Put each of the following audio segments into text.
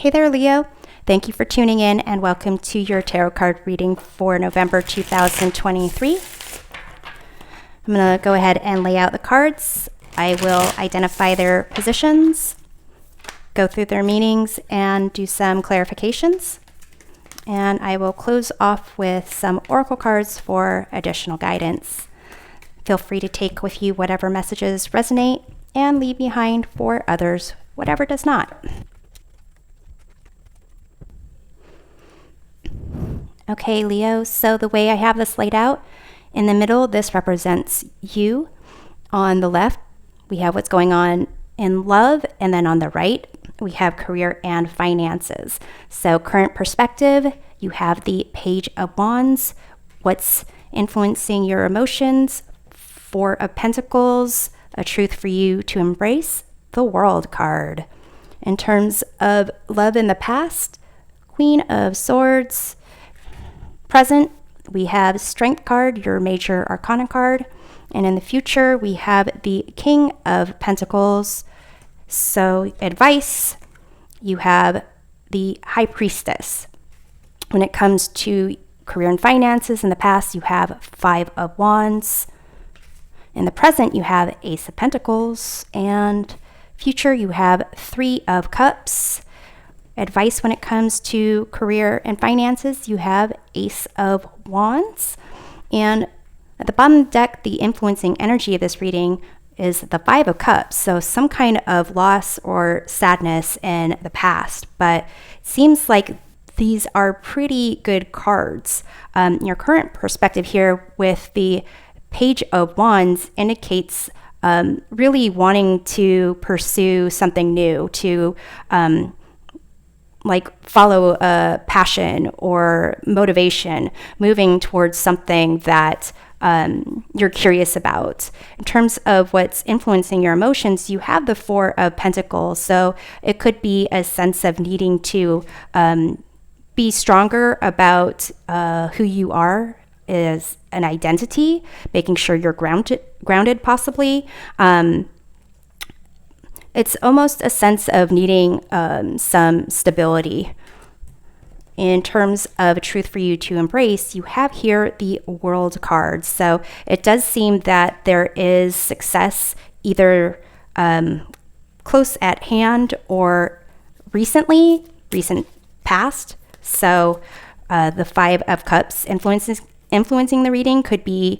Hey there, Leo. Thank you for tuning in and welcome to your tarot card reading for November 2023. I'm going to go ahead and lay out the cards. I will identify their positions, go through their meanings, and do some clarifications. And I will close off with some oracle cards for additional guidance. Feel free to take with you whatever messages resonate and leave behind for others whatever does not. Okay, Leo, so the way I have this laid out, in the middle, this represents you. On the left, we have what's going on in love, and then on the right, we have career and finances. So current perspective, you have the Page of Wands, what's influencing your emotions, Four of Pentacles, a truth for you to embrace, the World card. In terms of love in the past, Queen of Swords. Present, we have Strength card, your major arcana card. And in the future, we have the King of Pentacles. So advice, you have the High Priestess. When it comes to career and finances, in the past, you have Five of Wands. In the present, you have Ace of Pentacles. And future, you have Three of Cups. Advice when it comes to career and finances, you have Ace of Wands. And at the bottom of the deck, the influencing energy of this reading is the Five of Cups. So some kind of loss or sadness in the past. But it seems like these are pretty good cards. Your current perspective here with the Page of Wands indicates really wanting to pursue something new, to follow a passion or motivation, moving towards something that you're curious about. In terms of what's influencing your emotions, you have the Four of Pentacles. So it could be a sense of needing to be stronger about who you are as an identity, making sure you're grounded possibly. It's almost a sense of needing some stability. In terms of a truth for you to embrace, you have here the World card. So it does seem that there is success either close at hand or recent past. So the Five of Cups influencing the reading could be,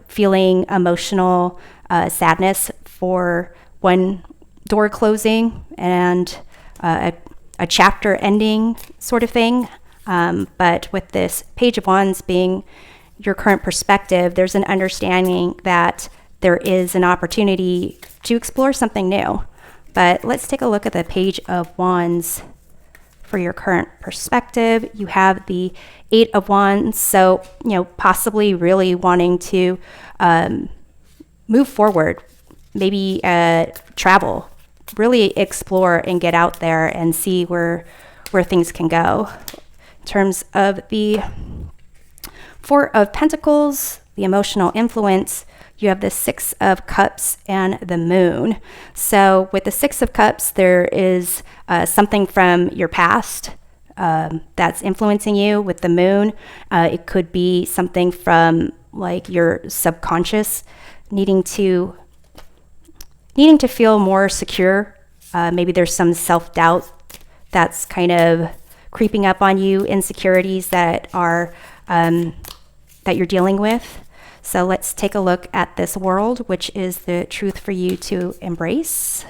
feeling emotional sadness for one door closing and a chapter ending sort of thing. But with this Page of Wands being your current perspective, there's an understanding that there is an opportunity to explore something new. But let's take a look at the Page of Wands for your current perspective. You have the Eight of Wands. So, possibly really wanting to move forward, maybe travel, really explore and get out there and see where things can go. In terms of the Four of Pentacles, the emotional influence, you have the Six of Cups and the Moon. So with the Six of Cups, there is something from your past that's influencing you. With the Moon, it could be something from your subconscious needing to feel more secure. Maybe there's some self-doubt that's kind of creeping up on you, insecurities that are that you're dealing with. So let's take a look at this World, which is the truth for you to embrace.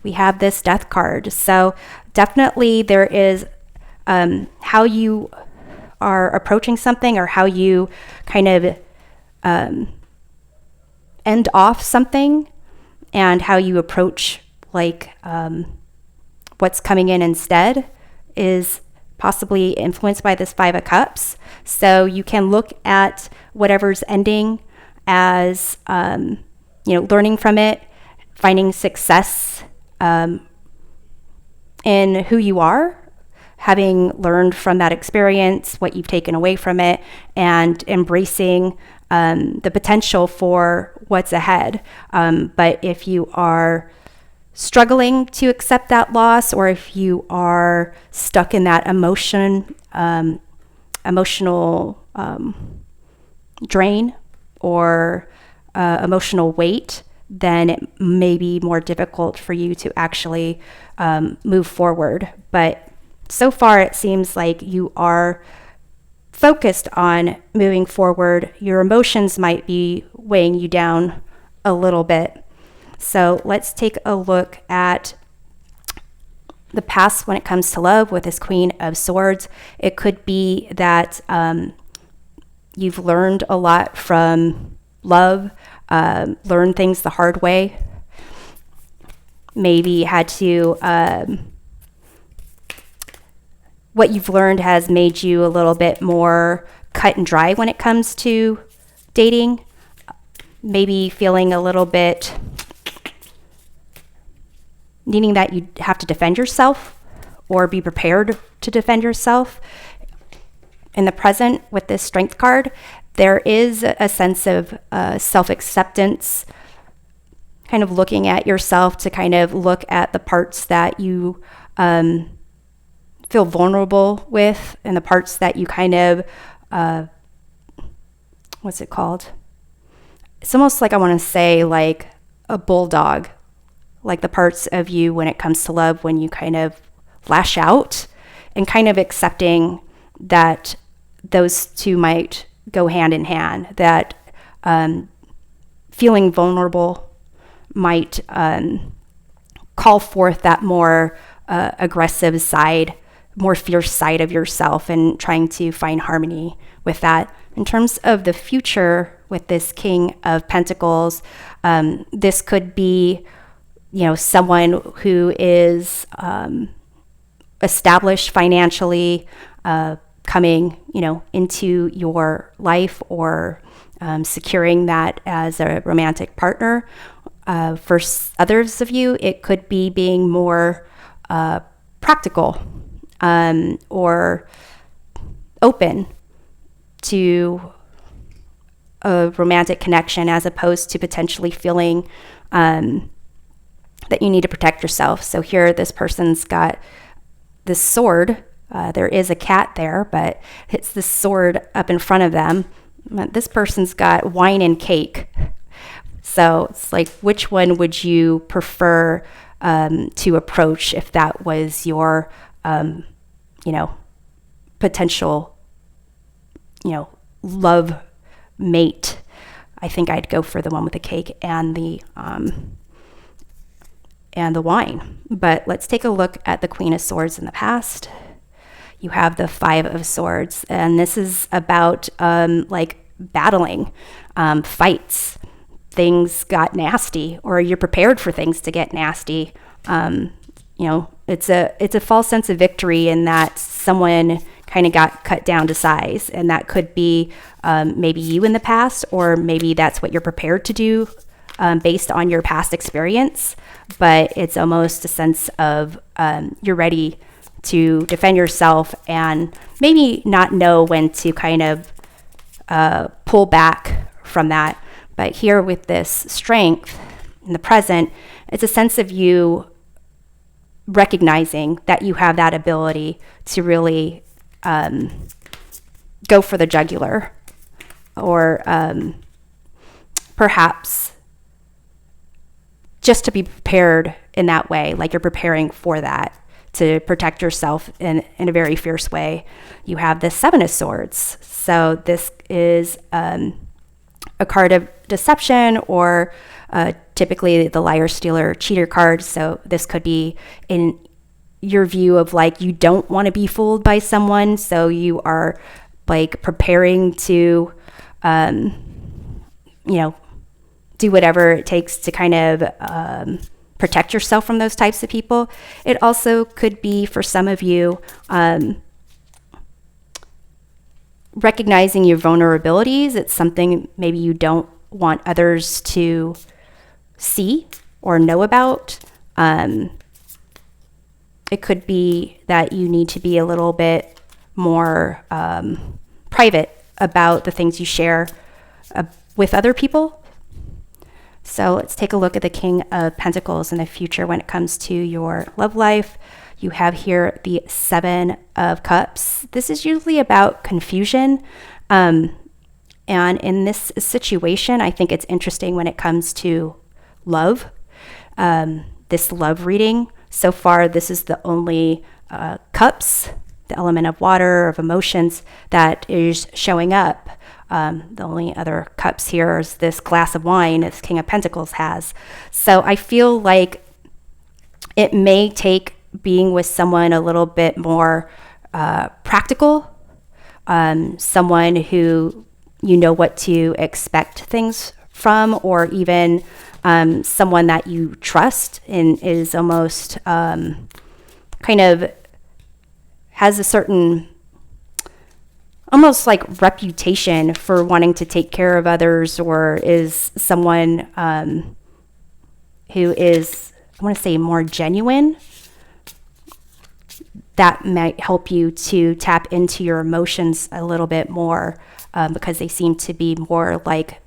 We have this Death card. So definitely there is how you are approaching something or how you kind of end off something, and how you approach what's coming in instead is possibly influenced by this Five of Cups. So you can look at whatever's ending as learning from it, finding success in who you are, having learned from that experience, what you've taken away from it, and embracing the potential for what's ahead. But if you are struggling to accept that loss, or if you are stuck in that emotional drain or emotional weight, then it may be more difficult for you to actually move forward. But so far, it seems like you are focused on moving forward. Your emotions might be weighing you down a little bit. So let's take a look at the past when it comes to love with this Queen of Swords. It could be that you've learned a lot from love, learned things the hard way, maybe had to, what you've learned has made you a little bit more cut and dry when it comes to dating, maybe feeling a little bit needing that you have to defend yourself or be prepared to defend yourself. In the present, with this Strength card, there is a sense of self-acceptance, kind of looking at yourself to kind of look at the parts that you feel vulnerable with and the parts that you kind of, what's it called? It's almost like I want to say like a bulldog, like the parts of you when it comes to love, when you kind of lash out, and kind of accepting that those two might go hand in hand, that feeling vulnerable might call forth that more aggressive side, more fierce side of yourself, and trying to find harmony with that. In terms of the future with this King of Pentacles, this could be, someone who is established financially, coming, into your life, or securing that as a romantic partner. For others of you, it could be being more practical, or open to a romantic connection, as opposed to potentially feeling that you need to protect yourself. So here, this person's got this sword. There is a cat there, but it's this sword up in front of them. This person's got wine and cake. So it's like, which one would you prefer to approach if that was your, potential, love mate? I think I'd go for the one with the cake and the wine. But let's take a look at the Queen of Swords in the past. You have the Five of Swords, and this is about battling, fights. Things got nasty, or you're prepared for things to get nasty. It's a false sense of victory in that someone kind of got cut down to size, and that could be maybe you in the past, or maybe that's what you're prepared to do based on your past experience. But it's almost a sense of you're ready to defend yourself and maybe not know when to kind of pull back from that. But here with this Strength in the present, it's a sense of you recognizing that you have that ability to really go for the jugular, or perhaps just to be prepared in that way, like you're preparing for that, to protect yourself in a very fierce way. You have the Seven of Swords. So this is a card of deception, or typically the liar, stealer, cheater card. So this could be in your view of like, you don't want to be fooled by someone. So you are like preparing to, do whatever it takes to kind of protect yourself from those types of people. It also could be, for some of you, recognizing your vulnerabilities. It's something maybe you don't want others to see or know about. It could be that you need to be a little bit more private about the things you share with other people. So let's take a look at the King of Pentacles in the future when it comes to your love life. You have here the Seven of Cups. This is usually about confusion. And in this situation, I think it's interesting when it comes to love. This love reading, so far, this is the only cups, the element of water, of emotions, that is showing up. The only other cups here is this glass of wine this King of Pentacles has. So I feel like it may take being with someone a little bit more practical, someone who you know what to expect things from, or even someone that you trust and is almost kind of has a certain almost like reputation for wanting to take care of others, or is someone who is, I want to say, more genuine. That might help you to tap into your emotions a little bit more, because they seem to be more like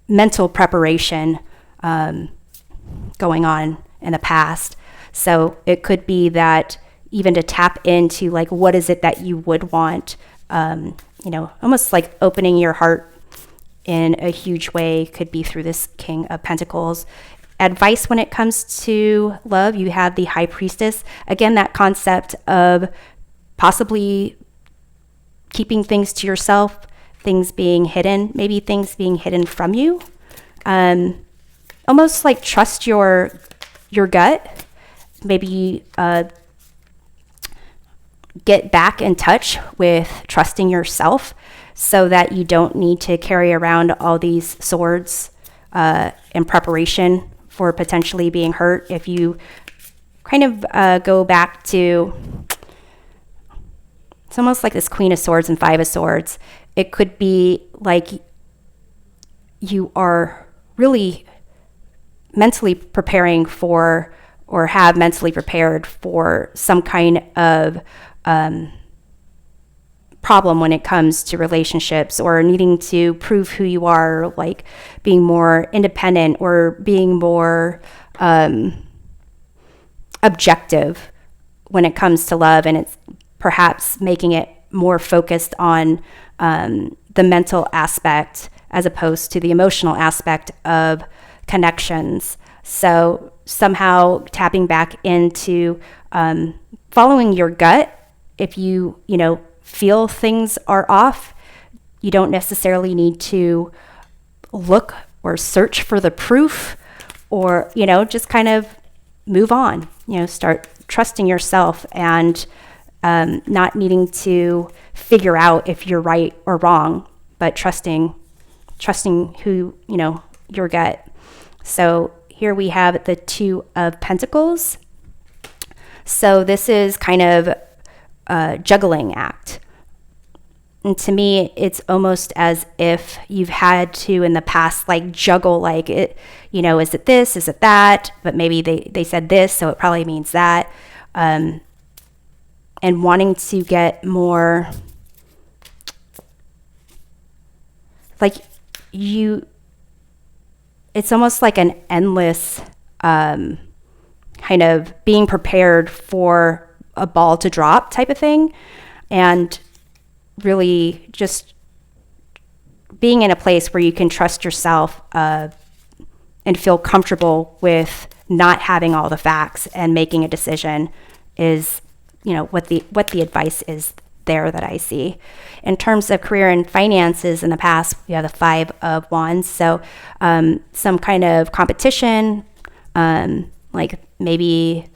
mental preparation going on in the past. So it could be that even to tap into like, what is it that you would want, almost like opening your heart in a huge way could be through this King of Pentacles. Advice when it comes to love, you have the High Priestess. Again, that concept of possibly keeping things to yourself, things being hidden, maybe things being hidden from you. Almost like trust your gut. Maybe get back in touch with trusting yourself so that you don't need to carry around all these swords in preparation for potentially being hurt. If you kind of go back to, it's almost like this Queen of Swords and Five of Swords. It could be like you are really mentally preparing for, or have mentally prepared for, some kind of problem when it comes to relationships, or needing to prove who you are, like being more independent or being more objective when it comes to love. And it's perhaps making it more focused on the mental aspect as opposed to the emotional aspect of connections. So somehow tapping back into following your gut. If you feel things are off, you don't necessarily need to look or search for the proof, or just kind of move on. Start trusting yourself and not needing to figure out if you're right or wrong, but trusting who your gut. So here we have the Two of Pentacles. So this is kind of a juggling act. And to me, it's almost as if you've had to in the past, like juggle, like it, is it this, is it that? But maybe they said this, so it probably means that. And wanting to get more, like it's almost like an endless kind of being prepared for a ball to drop type of thing. And really just being in a place where you can trust yourself and feel comfortable with not having all the facts and making a decision is, what the advice is there that I see. In terms of career and finances, in the past, we have the Five of Wands. So some kind of competition, like maybe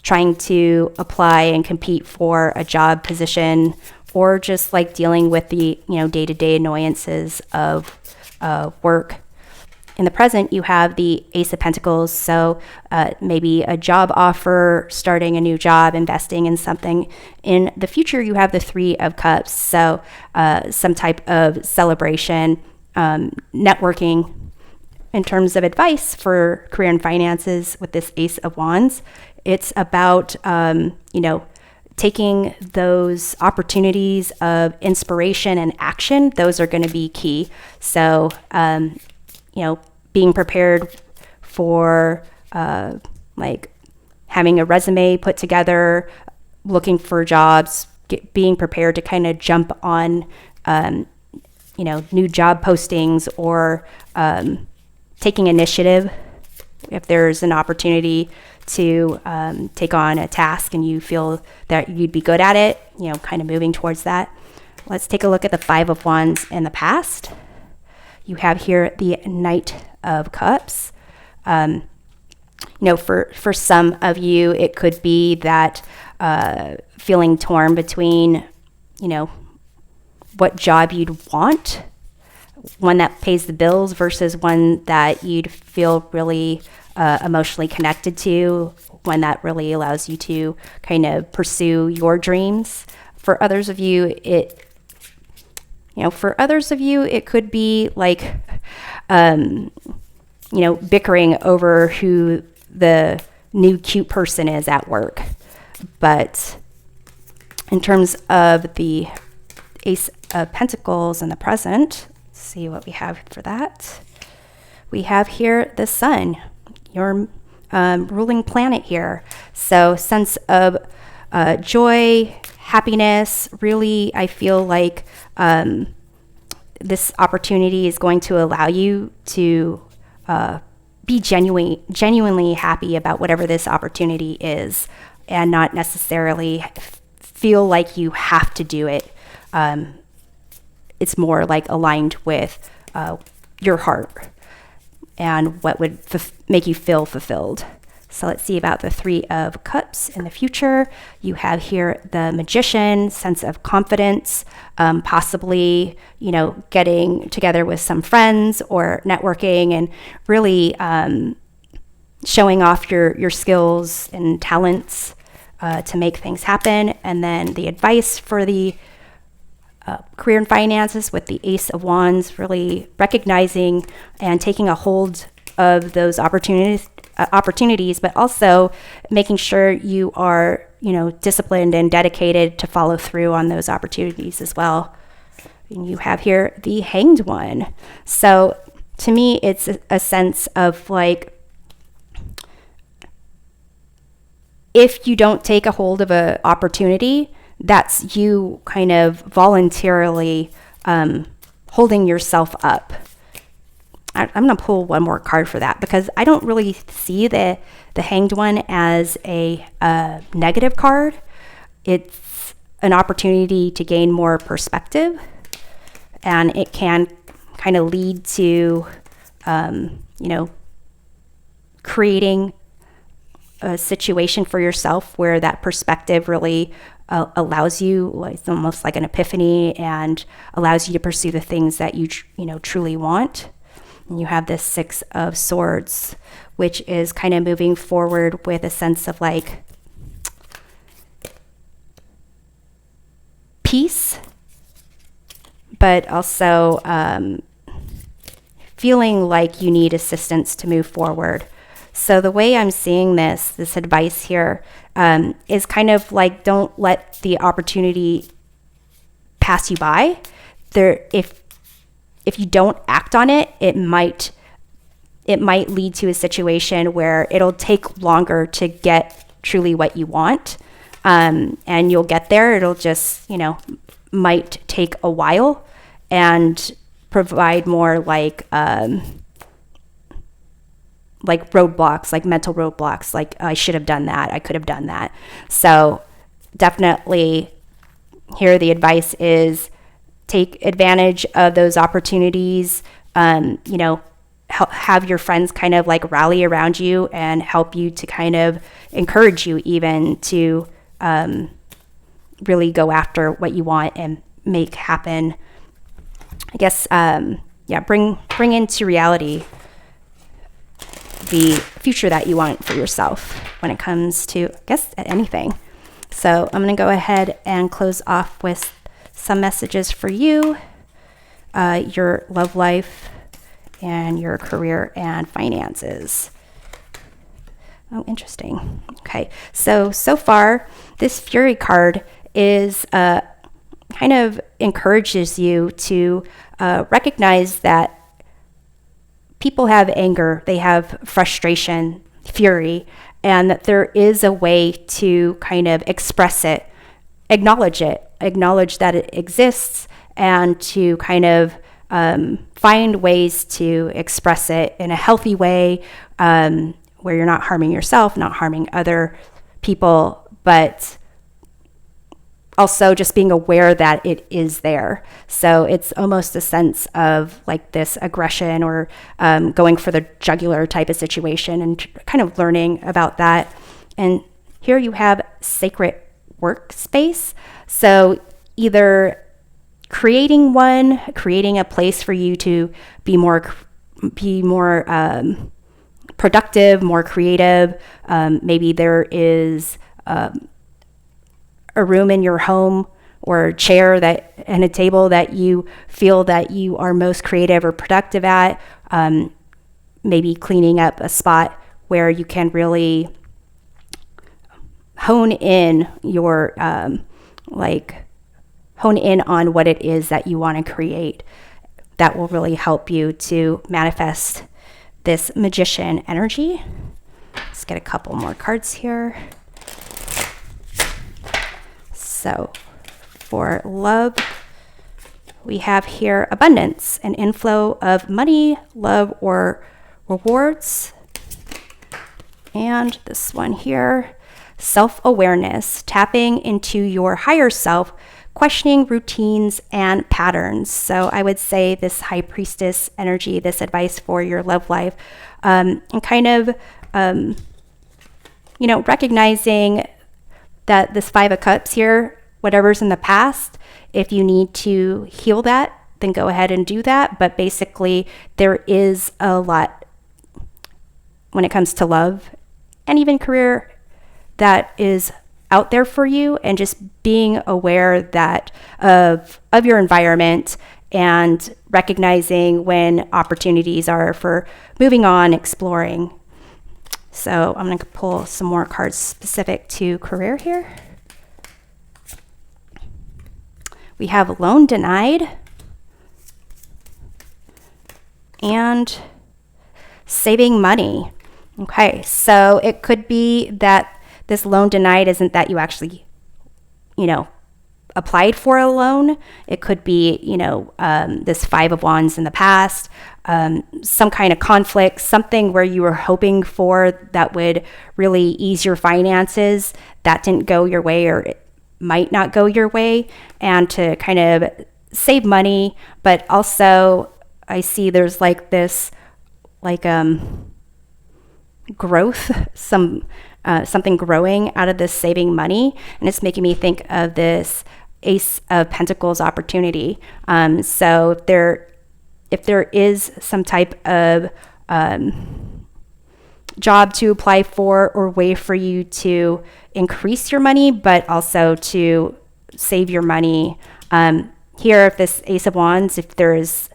trying to apply and compete for a job position, or just like dealing with the day-to-day annoyances of work. In the present, you have the Ace of Pentacles, so maybe a job offer, starting a new job, investing in something. In the future, you have the Three of Cups, so some type of celebration, networking. In terms of advice for career and finances with this Ace of Wands, it's about, taking those opportunities of inspiration and action, those are going to be key. So, being prepared for like having a resume put together, looking for jobs, being prepared to kind of jump on, new job postings, or taking initiative if there's an opportunity to take on a task and you feel that you'd be good at it, kind of moving towards that. Let's take a look at the Five of Wands in the past. You have here the Knight of Cups. For some of you, it could be that feeling torn between, what job you'd want, one that pays the bills versus one that you'd feel really emotionally connected to, one that really allows you to kind of pursue your dreams. For others of you, it could be like, bickering over who the new cute person is at work. But in terms of the Ace of Pentacles in the present, let's see what we have for that. We have here the Sun, your ruling planet here. So sense of joy, happiness. Really, I feel like this opportunity is going to allow you to be genuinely happy about whatever this opportunity is, and not necessarily feel like you have to do it. It's more like aligned with your heart and what would make you feel fulfilled. So let's see about the Three of Cups in the future. You have here the Magician, sense of confidence, possibly, getting together with some friends or networking and really showing off your skills and talents to make things happen. And then the advice for the career and finances with the Ace of Wands, really recognizing and taking a hold of those opportunities, but also making sure you are, disciplined and dedicated to follow through on those opportunities as well. And you have here the Hanged One. So to me, it's a sense of like, if you don't take a hold of an opportunity, that's you kind of voluntarily holding yourself up. I'm going to pull one more card for that, because I don't really see the Hanged One as a negative card. It's an opportunity to gain more perspective, and it can kind of lead to, creating a situation for yourself where that perspective really allows you, it's almost like an epiphany, and allows you to pursue the things that you truly want. And you have this Six of Swords, which is kind of moving forward with a sense of like peace, but also feeling like you need assistance to move forward. So the way I'm seeing this advice here is kind of like, don't let the opportunity pass you by. If you don't act on it, it might lead to a situation where it'll take longer to get truly what you want, and you'll get there. It'll just might take a while and provide more like roadblocks, like mental roadblocks, like I should have done that, I could have done that. So definitely here the advice is take advantage of those opportunities, have your friends kind of like rally around you and help you to kind of encourage you even to really go after what you want and make happen. I guess, bring into reality the future that you want for yourself when it comes to, I guess, anything. So I'm going to go ahead and close off with some messages for you, your love life, and your career and finances. Oh, interesting. Okay, so far, this Fury card is kind of encourages you to recognize that people have anger, they have frustration, fury, and that there is a way to kind of express it, acknowledge that it exists, and to kind of find ways to express it in a healthy way, where you're not harming yourself, not harming other people, but also just being aware that it is there. So it's almost a sense of like this aggression or going for the jugular type of situation, and kind of learning about that. And here you have sacred workspace. So either creating a place for you to be more productive, more creative. Maybe there is a room in your home or a chair and a table that you feel that you are most creative or productive at. Maybe cleaning up a spot where you can really hone in on what it is that you want to create. That will really help you to manifest this magician energy. Let's get a couple more cards here. So for love, we have here abundance, an inflow of money, love, or rewards. And this one here, self-awareness, tapping into your higher self, questioning routines and patterns. So I would say this high priestess energy, this advice for your love life, and kind of, recognizing that this Five of Cups here, whatever's in the past, if you need to heal that, then go ahead and do that. But basically, there is a lot when it comes to love and even career that is out there for you, and just being aware that of your environment and recognizing when opportunities are for moving on, exploring. So I'm going to pull some more cards specific to career here. We have loan denied and saving money. Okay, so it could be that this loan denied isn't that you actually, applied for a loan. It could be, this Five of Wands in the past, some kind of conflict, something where you were hoping for that would really ease your finances that didn't go your way, or it might not go your way, and to kind of save money. But also I see there's like this, growth, something growing out of this saving money, and it's making me think of this Ace of Pentacles opportunity. So if there is some type of job to apply for, or way for you to increase your money, but also to save your money. Here, if this Ace of Wands, if there's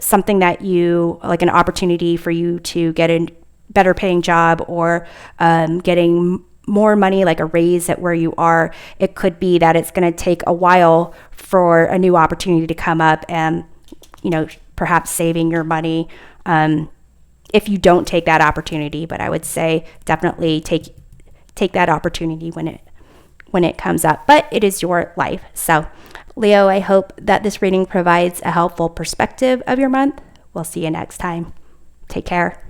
something that you, like an opportunity for you to get a better paying job, or getting more money, like a raise at where you are, it could be that it's going to take a while for a new opportunity to come up, and perhaps saving your money if you don't take that opportunity. But I would say definitely take that opportunity when it comes up. But it is your life. So Leo, I hope that this reading provides a helpful perspective of your month. We'll see you next time. Take care.